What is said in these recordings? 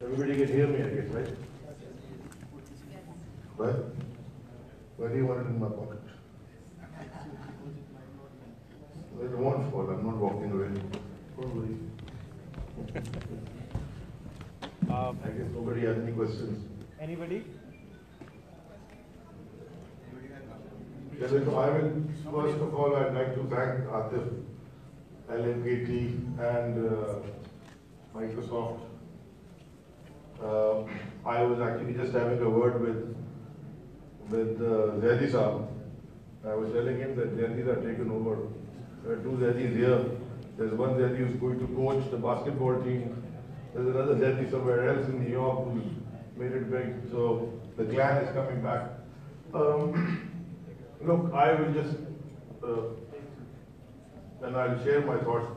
Everybody can hear me, I guess, right? Right? Why do you want it in my pocket? It won't fall. I'm not walking away. Don't worry. I guess nobody has any questions. Anybody? Yes, so I will, first of all, I'd like to thank Atif, LMKT, and Microsoft. I was actually just having a word with Zaidi Saab. I was telling him that Zaidis are taken over. There are two Zaidis here. There's one Zaidi who's going to coach the basketball team. There's another Zaidi somewhere else in New York who's made it big. So the clan is coming back. Look, I will just, and I'll share my thoughts,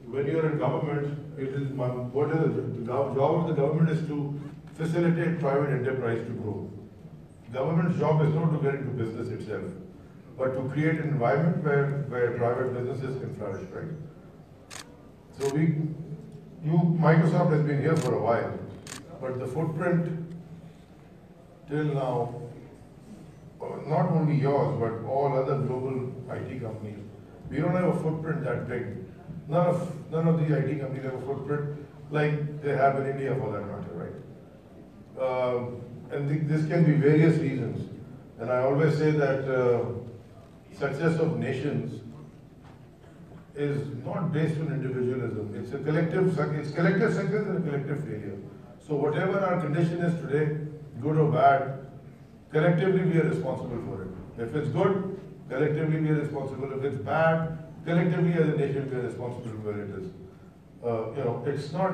When you're in government, it is what is it? The job of the government is to facilitate private enterprise to grow. Government's job is not to get into business itself, but to create an environment where private businesses can flourish, right? So Microsoft has been here for a while, but the footprint till now, not only yours, but all other global IT companies, we don't have a footprint that big. None of these IT companies have a footprint like they have in India, for that matter, right? And this can be various reasons. And I always say that success of nations is not based on individualism. It's a collective success and a collective failure. So whatever our condition is today, good or bad, collectively we are responsible for it. If it's good, collectively we are responsible. If it's bad, collectively as a nation we are responsible for where it is. It's not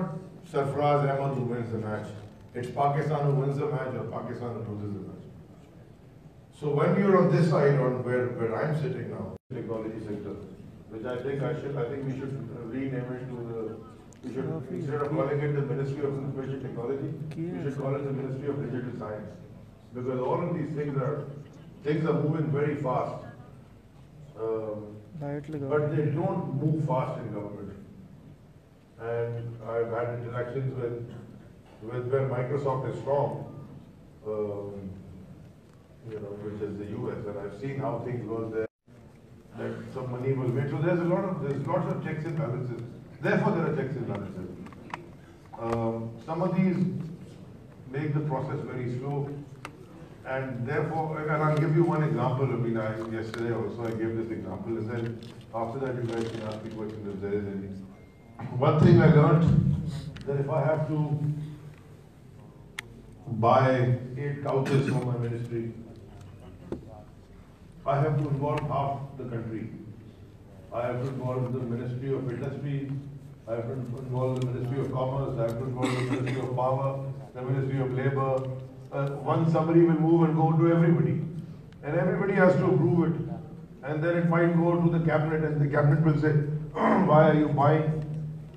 Sarfraz Ahmad who wins the match. It's Pakistan who wins the match or Pakistan who loses the match. So when you're on this side, on where I'm sitting now, technology sector, which I think we should rename it to instead of calling it the Ministry of Information Technology, we should call it the Ministry of Digital Science. Because all of these things are moving very fast. But they don't move fast in government. And I've had interactions with where Microsoft is strong, which is the US, and I've seen how things go there. That some money was made. So there's lots of checks and balances. Therefore, there are checks and balances. Some of these make the process very slow. And therefore, and I'll give you one example. Yesterday also I gave this example, and then after that you guys can ask me questions if there is any. One thing I learned, that if I have to buy 8 couches for my ministry, I have to involve half the country. I have to involve the Ministry of Industry, I have to involve the Ministry of Commerce, I have to involve the Ministry of Power, the Ministry of Labour. One summary will move and go to everybody. And everybody has to approve it. And then it might go to the cabinet, and the cabinet will say, why are you buying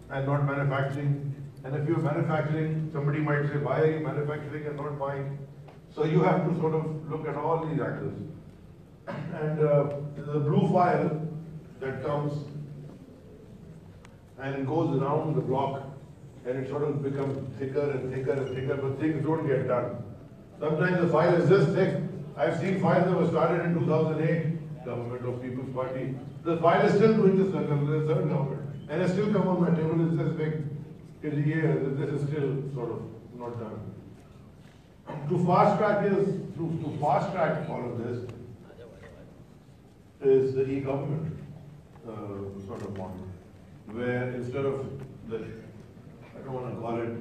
and not manufacturing? And if you're manufacturing, somebody might say, why are you manufacturing and not buying? So you have to sort of look at all these actors. And the blue file that comes and it goes around the block, and it sort of becomes thicker and thicker and thicker, but things don't get done. Sometimes the file is this thick. I've seen files that were started in 2008, Government of People's Party. The file is still doing the circle, the third government. And it's still come on my table, it's this big. This is still sort of not done. To fast track all of this is the e-government sort of model, where instead of I don't want to call it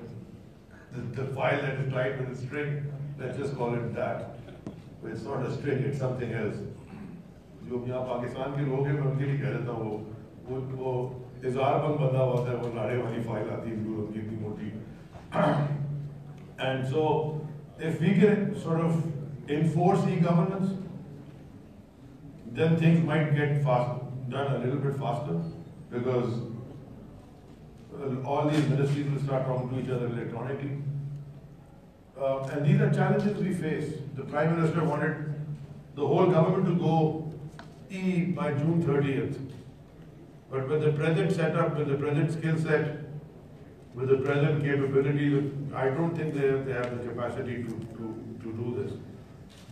the file that is tied with a string, let's just call it that. But it's not a string, it's something else. जो यहाँ पाकिस्तान के लोग हैं मैं उनके लिए कह देता हूँ वो इज़ार बंद बंधा होता है वो नारे वाली फाइल आती है ब्लू रंग की मोटी. And so if we can sort of enforce e-governance, then things might get done a little bit faster, because all these ministries will start talking to each other electronically. And these are challenges we face. The Prime Minister wanted the whole government to go by June 30th. But with the present setup, with the present skill set, with the present capabilities, I don't think they have the capacity to do this.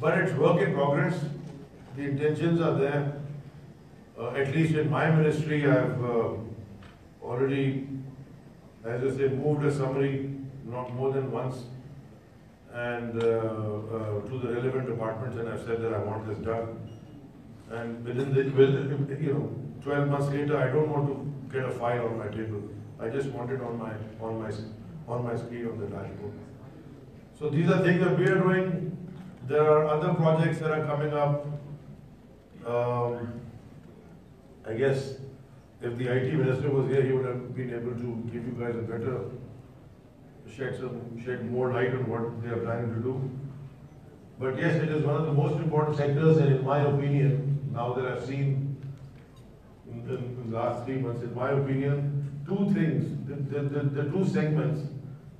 But it's work in progress. The intentions are there. At least in my ministry, I've already, as I say, moved a summary, not more than once, and to the relevant departments, and I've said that I want this done. And within 12 months later, I don't want to get a file on my table. I just want it on my screen on the dashboard. So these are things that we are doing. There are other projects that are coming up. I guess if the IT minister was here, he would have been able to give you guys a better shed more light on what they are planning to do. But yes, it is one of the most important sectors, and in my opinion, now that I've seen in the last 3 months, in my opinion, two things, the two segments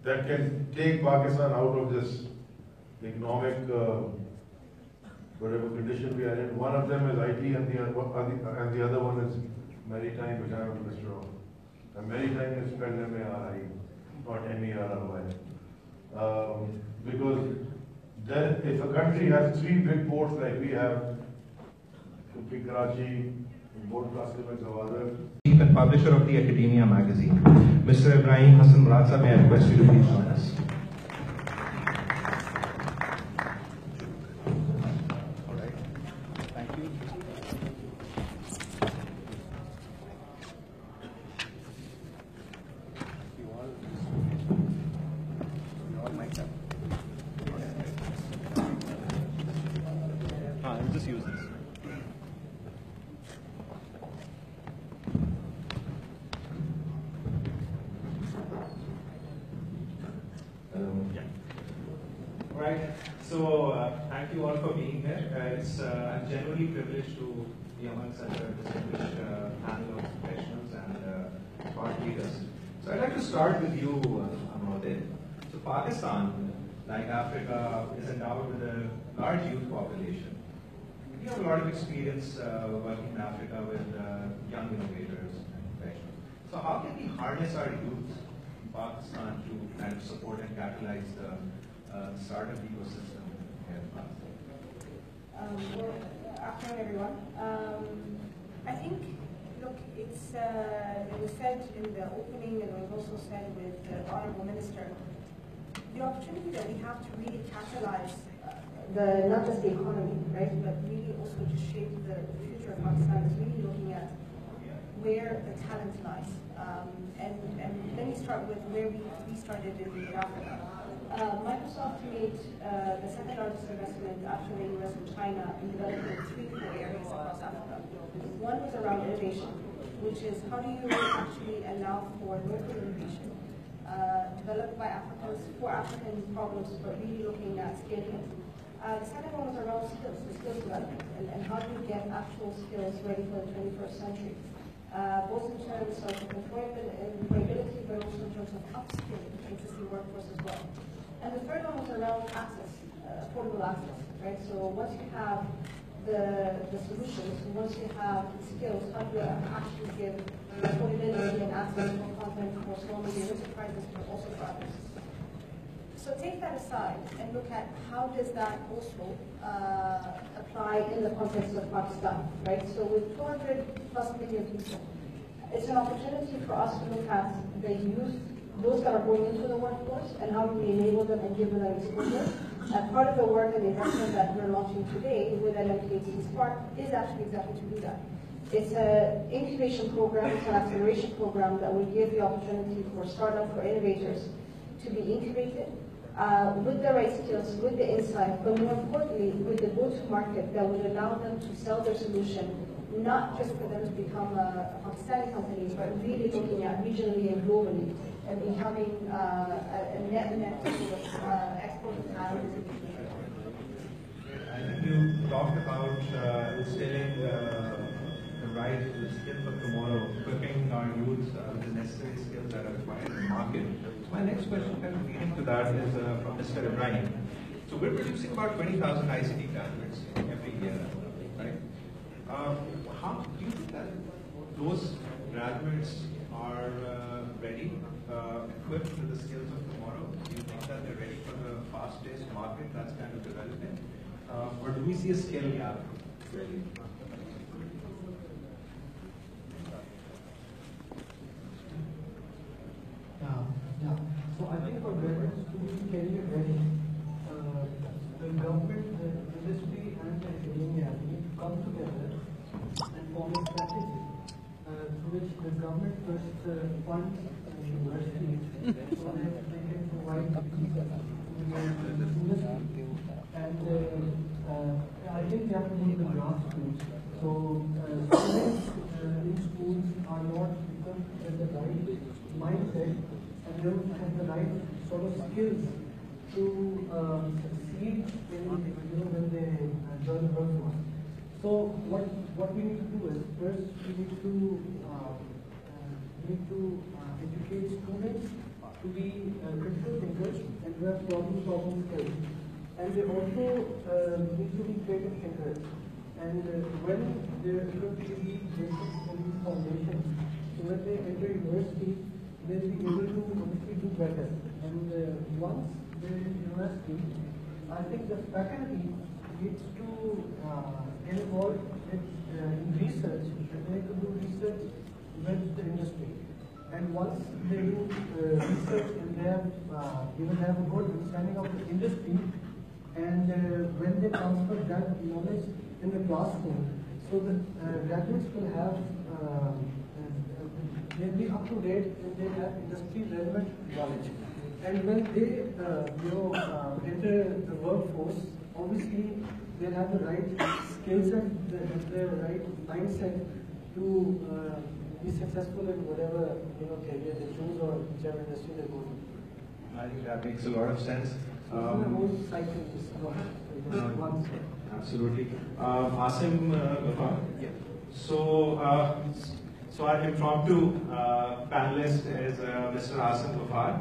that can take Pakistan out of this economic whatever condition we are in. One of them is IT, and the other one is maritime, which I am Mr. Wrong. And maritime is spelled M-A-R-I, not M-E-R-R-Y. Because then if a country has three big ports like we have, Karachi, Port Qasim and Zaofishan, Chief and publisher of the Academia magazine, Mr. Ibrahim Hassan Muratsa, may I request you to please join us. All right. Thank you. You all mic'd up. I'll just use this. Right. So thank you all for being here. I'm genuinely privileged to be among such a distinguished panel of professionals and thought leaders. So I'd like to start with you, Amode. So Pakistan, like Africa, is endowed with a large youth population. We have a lot of experience working in Africa with young innovators and professionals. So how can we harness our youth in Pakistan to kind of support and capitalize the startup ecosystem here in Pakistan? Well, afternoon, everyone. I think, look, it was said in the opening, and it was also said with the Honorable Minister, the opportunity that we have to really capitalize not just the economy, right, but really also to shape the future of Pakistan is really looking at where the talent lies. And let me start with where we started in Africa. Microsoft made the second largest investment after the US and China in developing 3 core areas across Africa. One was around innovation, which is how do you actually allow for local innovation developed by Africans for African problems, but really looking at scaling it. The second one was around skills, the skills development, and how do you get actual skills ready for the 21st century, both in terms of employability, but also in terms of upskilling existing workforce as well. And the third one was around access, affordable access, right? So once you have the solutions, once you have skills, how do you actually give affordability and access for content for small and medium enterprises, but also for others? So take that aside and look at how does that also apply in the context of Pakistan, right? So with 200+ million people, it's an opportunity for us to look at the youth, those that are going into the workforce, and how do we enable them and give them that exposure. And part of the work and the investment that we're launching today with LMKT SPARK is actually exactly to do that. It's an incubation program, it's an acceleration program that will give the opportunity for startups, for innovators to be incubated with the right skills, with the insight, but more importantly, with the go-to-market that would allow them to sell their solution, not just for them to become a Pakistani company, but really looking at regionally and globally, and becoming a net export of talent. I think you talked about instilling the right to the skills of tomorrow, equipping our youth with the necessary skills that are required in the market. So my next question, kind of leading to that, is from Mr. Ibrahim. So we're producing about 20,000 ICT graduates every year, right? How do you think that those graduates are ready, equipped with the skills of tomorrow? Do you think that they're ready for the fast-paced market that's kind of developing? Or do we see a skill gap, really? Yeah. So I think for graduates to be career ready, the government, the industry, and the academia need to come together and form a strategy through which the government first funds universities so that they can provide the industry. And I think they have to be the grassroots. So students in schools are not equipped with the right mindset and don't have the right sort of skills to succeed in, when they join the workforce. So what we need to do is first we need to educate students to be critical thinkers and to have problem-solving skills. And they also need to be creative thinkers. And when they're equipped with these basics and these foundations, so when they enter university, they'll be able to obviously do better. And once they're in university, I think the faculty needs to get involved in research, and they could do research with the industry. And once they do research and they have, have a good understanding of the industry, and when they transfer that knowledge in the classroom, so the graduates will have, they'll be up to date and they have industry relevant knowledge. And when they, enter the workforce, obviously they'll have the right skill set, the right mindset to be successful in whatever career they choose or whichever industry they go to. I think that makes a lot of sense. The whole cycle is not one step. Absolutely. Asim Ghaffar. Yeah. So our impromptu panelist is Mr. Asim Ghaffar.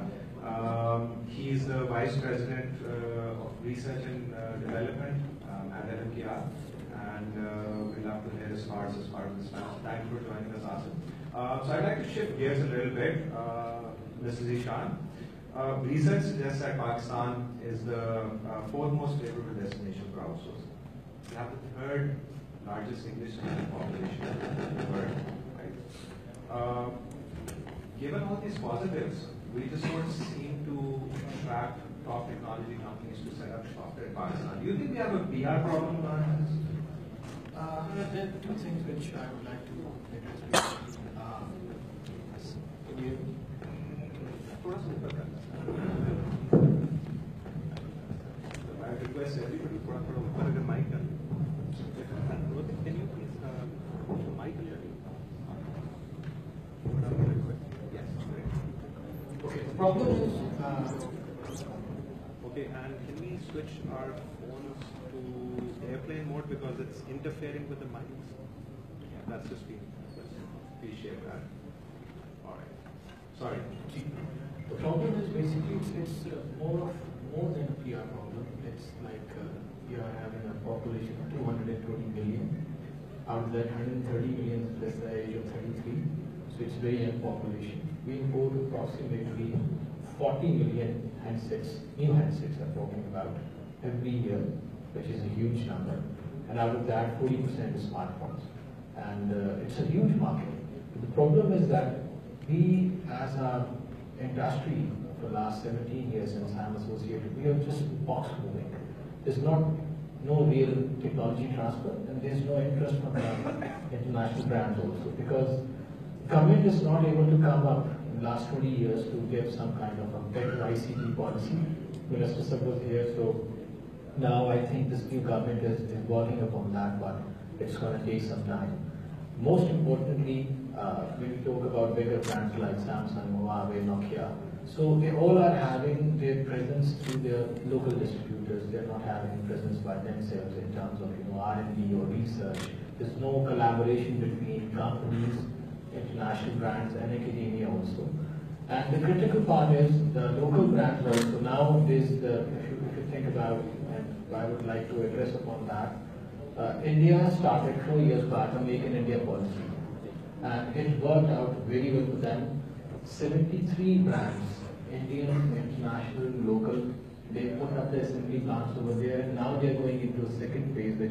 He's the Vice President of Research and Development at LMKT, and we'd love to hear his thoughts as part of this panel. Thank you for joining us, Asim. So I'd like to shift gears a little bit, Mrs. Ishan. Research suggests that Pakistan is the fourth most favorable destination for outsourcing. We have the third largest English-speaking population in the world. Right? Given all these positives, we just don't seem to attract top technology companies to set up shop in Pakistan. Do you think we have a PR problem on our hands? There are two things which I would like to address. I request everybody to put a mic on. Can you please mic on your Yes. Okay, the problem is Okay, and can we switch our phones to airplane mode because it's interfering with the mics? That's just me. Appreciate that. All right. Sorry. the problem is basically it's more than a PR problem. It's like we are having a population of 220 million. Out of that, 130 million is less than the age of 33. So it's very young population. We import approximately 40 million handsets, new handsets I'm talking about, every year, which is a huge number. And out of that, 40% is smartphones. And it's a huge market. But the problem is that we, as an industry, for the last 17 years since I'm associated, we are just box moving. There's no real technology transfer, and there's no interest from the international brands also, because government is not able to come up in the last 20 years to give some kind of a better ICT policy. Minister Sir was here, so now I think this new government is working upon that, but it's going to take some time. Most importantly, when we talk about bigger brands like Samsung, Huawei, Nokia, so they all are having their presence through their local distributors. They're not having presence by themselves in terms of R&D or research. There's no collaboration between companies, international brands, and academia also. And the critical part is the local brands also. Now if you think about, and I would like to address upon that, India started 4 years back a Make in India policy. and it worked out very well for them. 73 brands, Indian, international, local, they put up the assembly plants over there, and now they are going into a second phase, which